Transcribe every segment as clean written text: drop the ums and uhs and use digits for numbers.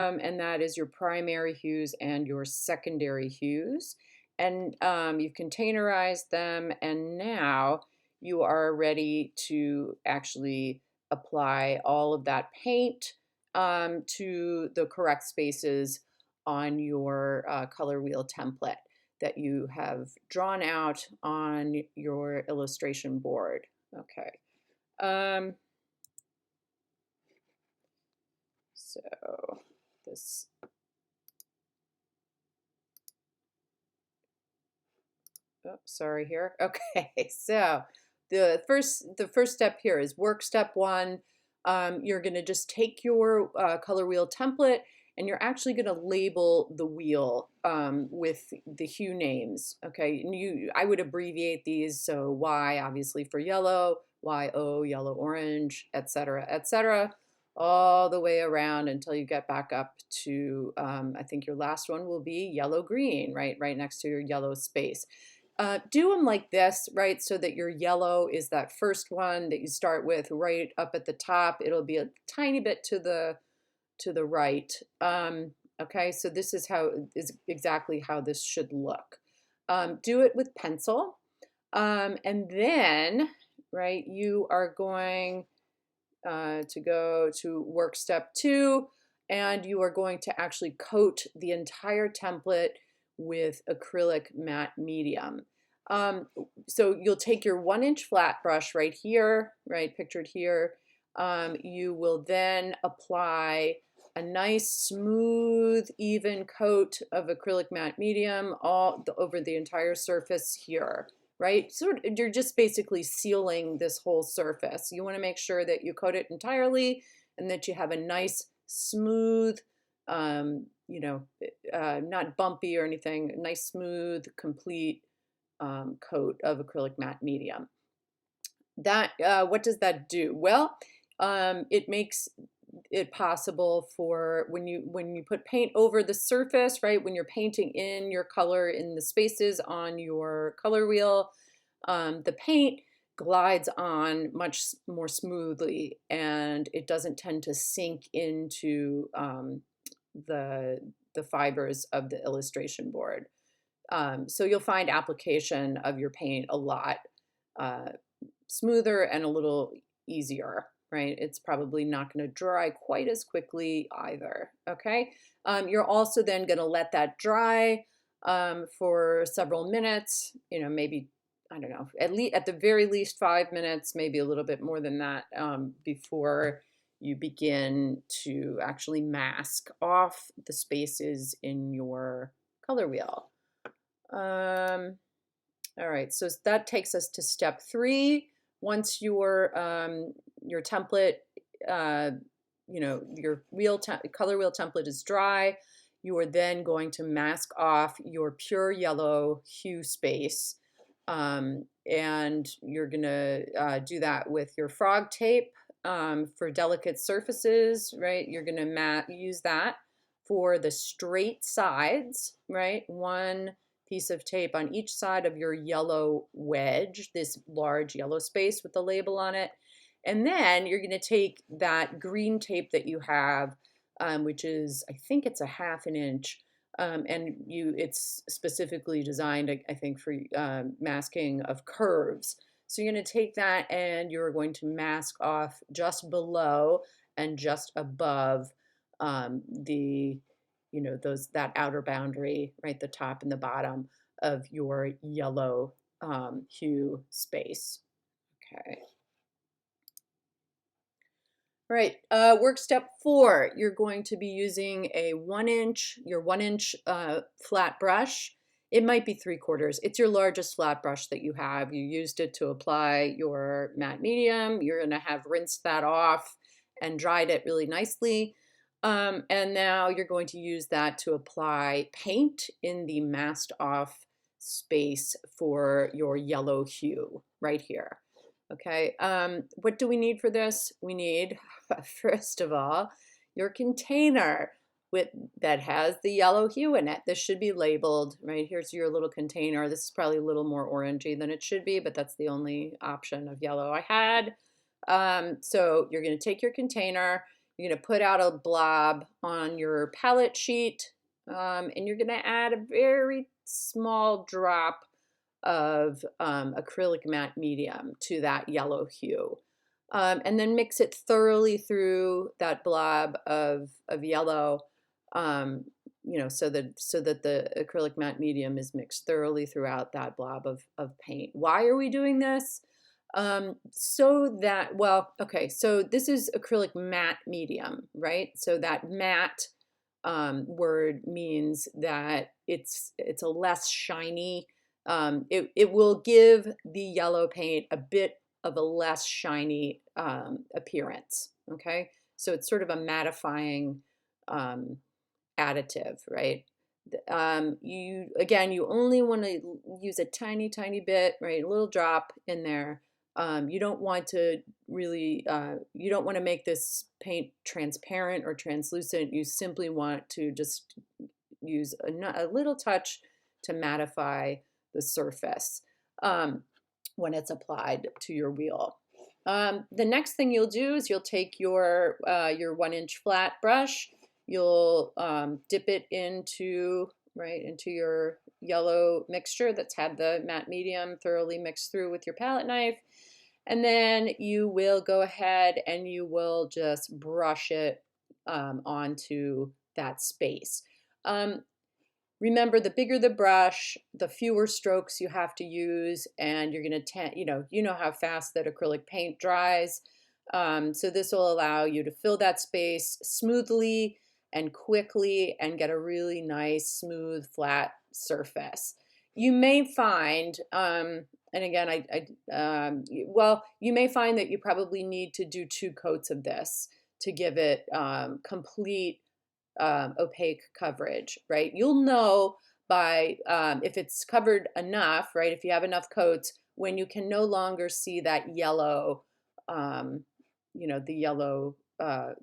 and that is your primary hues and your secondary hues. And you've containerized them, and now you are ready to actually apply all of that paint to the correct spaces on your color wheel template that you have drawn out on your illustration board. Okay. So this, oh, sorry here. Okay, so the first step here is work step one. You're going to just take your color wheel template and you're actually going to label the wheel with the hue names. Okay, and I would abbreviate these. So Y obviously for yellow, YO yellow orange, etc., all the way around until you get back up to I think your last one will be yellow green, right next to your yellow space. Do them like this, right? So that your yellow is that first one that you start with right up at the top. It'll be a tiny bit to the right. Okay, so this is exactly how this should look. Do it with pencil. And then, right, you are going to go to work step two, and you are going to actually coat the entire template with acrylic matte medium. So you'll take your 1-inch flat brush right here, right, pictured here. You will then apply a nice, smooth, even coat of acrylic matte medium over the entire surface here, right? So you're just basically sealing this whole surface. You want to make sure that you coat it entirely and that you have a nice, smooth, not bumpy or anything, a nice, smooth, complete coat of acrylic matte medium. What does that do? Well, it makes it possible for when you put paint over the surface, right? When you're painting in your color in the spaces on your color wheel, the paint glides on much more smoothly, and it doesn't tend to sink into the fibers of the illustration board. So you'll find application of your paint a lot smoother and a little easier, right? It's probably not going to dry quite as quickly either, okay? You're also then going to let that dry for several minutes, maybe, I don't know, at the very least 5 minutes, maybe a little bit more than that, before you begin to actually mask off the spaces in your color wheel. All right, so that takes us to step 3. Once your template, your color wheel template is dry, you are then going to mask off your pure yellow hue space. And you're going to do that with your frog tape for delicate surfaces, right? You're going to use that for the straight sides, right? One piece of tape on each side of your yellow wedge, this large yellow space with the label on it. And then you're going to take that green tape that you have, which is, I think it's a 1/2 inch, and it's specifically designed, I think, for masking of curves. So you're going to take that and you're going to mask off just below and just above that outer boundary, right, the top and the bottom of your yellow hue space. Okay. All right, work step 4, you're going to be using your 1-inch flat brush. It might be 3/4. It's your largest flat brush that you have. You used it to apply your matte medium. You're going to have rinsed that off and dried it really nicely. And now you're going to use that to apply paint in the masked off space for your yellow hue right here. Okay, what do we need for this? We need, first of all, your container that has the yellow hue in it. This should be labeled, right? Here's your little container. This is probably a little more orangey than it should be, but that's the only option of yellow I had. So you're going to take your container. You're going to put out a blob on your palette sheet, and you're going to add a very small drop of acrylic matte medium to that yellow hue. And then mix it thoroughly through that blob of yellow, so that the acrylic matte medium is mixed thoroughly throughout that blob of paint. Why are we doing this? So that, well, okay, so this is acrylic matte medium, right? So that matte word means that it's a less shiny. It will give the yellow paint a bit of a less shiny appearance. Okay, so it's sort of a mattifying additive, right? You only want to use a tiny bit, right? A little drop in there. You don't want to really, you don't want to make this paint transparent or translucent. You simply want to just use a little touch to mattify the surface when it's applied to your wheel. The next thing you'll do is you'll take your 1-inch flat brush, you'll dip it into your yellow mixture that's had the matte medium thoroughly mixed through with your palette knife, and then you will go ahead and you will just brush it onto that space. Remember, the bigger the brush, the fewer strokes you have to use, and you're going to, you know how fast that acrylic paint dries. So this will allow you to fill that space smoothly and quickly and get a really nice, smooth, flat surface. You may find, and again, you may find that you probably need to do 2 coats of this to give it complete opaque coverage, right? You'll know by if it's covered enough, right? If you have enough coats, when you can no longer see that yellow, the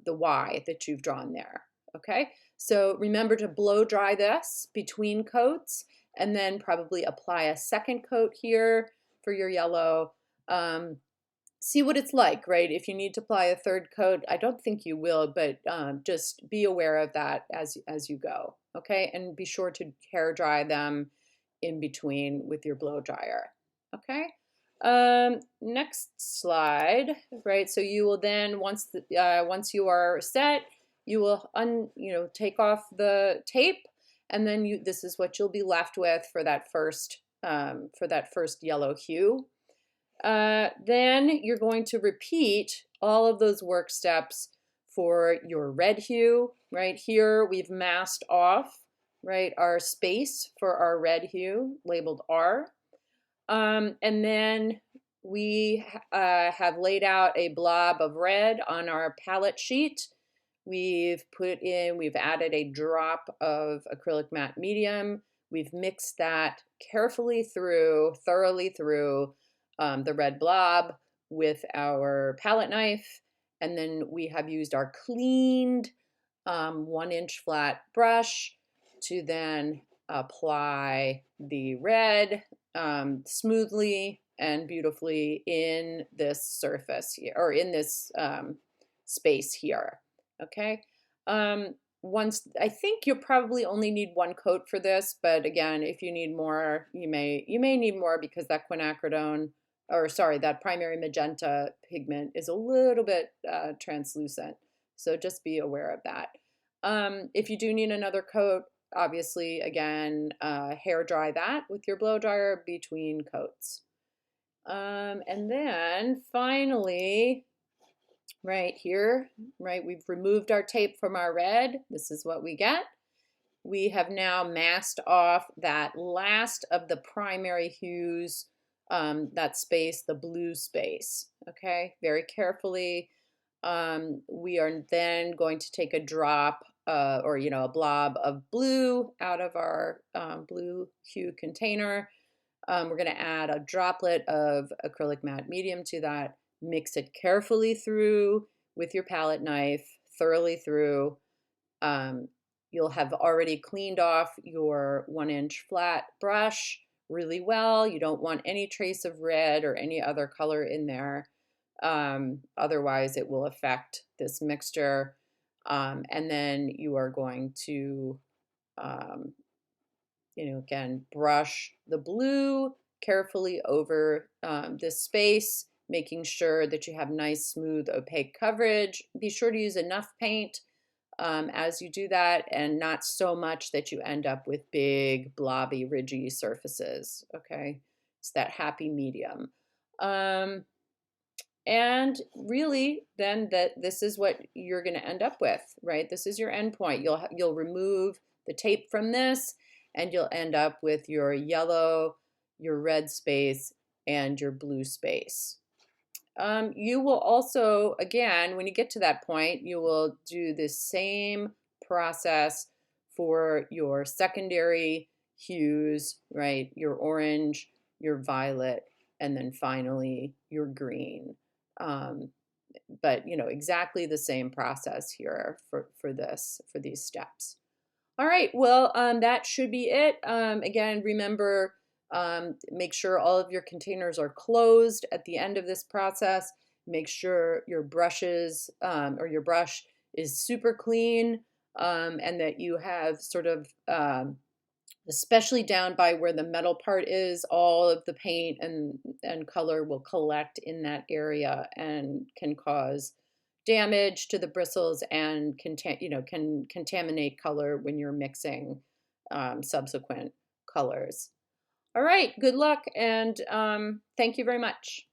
Y that you've drawn there. Okay, so remember to blow dry this between coats, and then probably apply a second coat here for your yellow. See what it's like, right? If you need to apply a third coat, I don't think you will, but just be aware of that as you go, okay? And be sure to hair dry them in between with your blow dryer, okay? Next slide, right? So you will then, once you are set, you will take off the tape, and then this is what you'll be left with for that first yellow hue. Then you're going to repeat all of those work steps for your red hue. Right here, we've masked off, right, our space for our red hue labeled R. And then we have laid out a blob of red on our palette sheet. We've added a drop of acrylic matte medium. We've mixed that thoroughly through the red blob with our palette knife, and then we have used our cleaned 1-inch flat brush to then apply the red smoothly and beautifully in this surface here, or in this space here. Okay. I think you'll probably only need 1 coat for this, but again, if you need more, you may need more, because that quinacridone, or sorry, that primary magenta pigment is a little bit translucent. So just be aware of that. If you do need another coat, obviously, again, hair dry that with your blow dryer between coats. And then finally, right here, right, we've removed our tape from our red. This is what we get. We have now masked off that last of the primary hues, that space, the blue space, okay, very carefully. We are then going to take a drop or a blob of blue out of our blue hue container. We're going to add a droplet of acrylic matte medium to that. Mix it carefully through with your palette knife, thoroughly through. You'll have already cleaned off your 1-inch flat brush really well. You don't want any trace of red or any other color in there. Otherwise, it will affect this mixture. And then you are going to, um, again, brush the blue carefully over this space, making sure that you have nice, smooth, opaque coverage. Be sure to use enough paint as you do that, and not so much that you end up with big, blobby, ridgy surfaces. Okay, it's that happy medium. Um, and really, then that this is what you're going to end up with, right? This is your endpoint. You'll remove the tape from this, and you'll end up with your yellow, your red space, and your blue space. You will also, again, when you get to that point, you will do the same process for your secondary hues, right? Your orange, your violet, and then finally your green. Um, but exactly the same process here for these steps. All right, well, that should be it. Again, remember, make sure all of your containers are closed at the end of this process. Make sure your brushes or your brush is super clean, and that you have sort of, especially down by where the metal part is, all of the paint and color will collect in that area and can cause damage to the bristles and can contaminate color when you're mixing subsequent colors. All right, good luck, and thank you very much.